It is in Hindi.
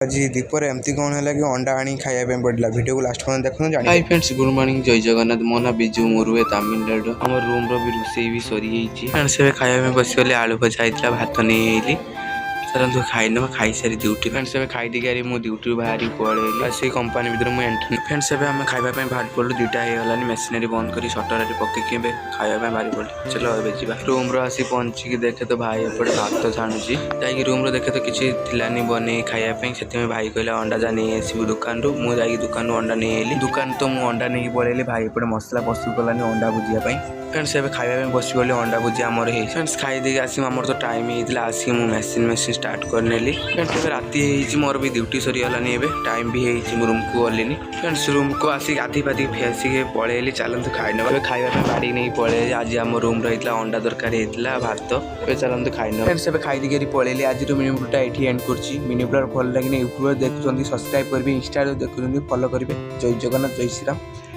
आज दीपर एमती कौन है कि अंडा आनी खाया पड़ा वीडियो को लास्ट पर्यंत देखो जान। हाय फ्रेंड्स गुड मॉर्निंग जय जगन्नाथ मो ना बिजू मुरुए तमिलनाडु आम रूम रो भी रोषे भी सरी जाइए खाया बसगले आलू भजा होता भात नहीं आइली चलते खाई ना खाई सारी ड्यूटी फ्रेंड्स खाई देगी मो ड्यूटी बाहर पड़े से कंपानी भर मुझे एंट्री फ्रेंड्स आम खाइबा बाहर पड़ू दुईटा होगलानी मेसिनरी बंद कर सटर पकईकि खाइबा बाहर पड़े चलो ए जी रूम आसी पहुंचिक देखे तो भाई एपटे भात छाणुची जा रूम देखे तो किसी थिलानी बने खायापी से भाई कहला अंडा जा नहीं आसबू दुकान मुझे दुकान अंडा नहीं आइली दुकान तो मुझे अंडा नहीं पलैली भाई एपटे मसला पसु कलानी अंडा भुजिया फ्रेंड्स एवं खाइबा बस गली अंडा भुजिया आमर है फ्रेंड्स खाई देगी आस आमर तो टाइम होता आसिक मुझे मेसीन स्टार्ट करनेली फ्रेंड्स राति मोर भी ड्यूटी सरीगलानी टाइम भी है रूम को गलिनी फ्रेंड्स रूम को आसिक गाधी पाधी फेसिक पलैली चलते खाई ना खाइबा बाड़ी नहीं पलैली आज आम रूम रही अंडा दरकार होता भात चलते खाई ना फ्रेंड्स एवं खाई देगी पलैली आज मिनी ब्लॉग ये एंड कर मिनी ब्लॉग भल लगे यूट्यूब देखुं सब्सक्राइब करेंगे इंस्टा देखुं फॉलो करेंगे जय जगन्नाथ जय श्रीराम।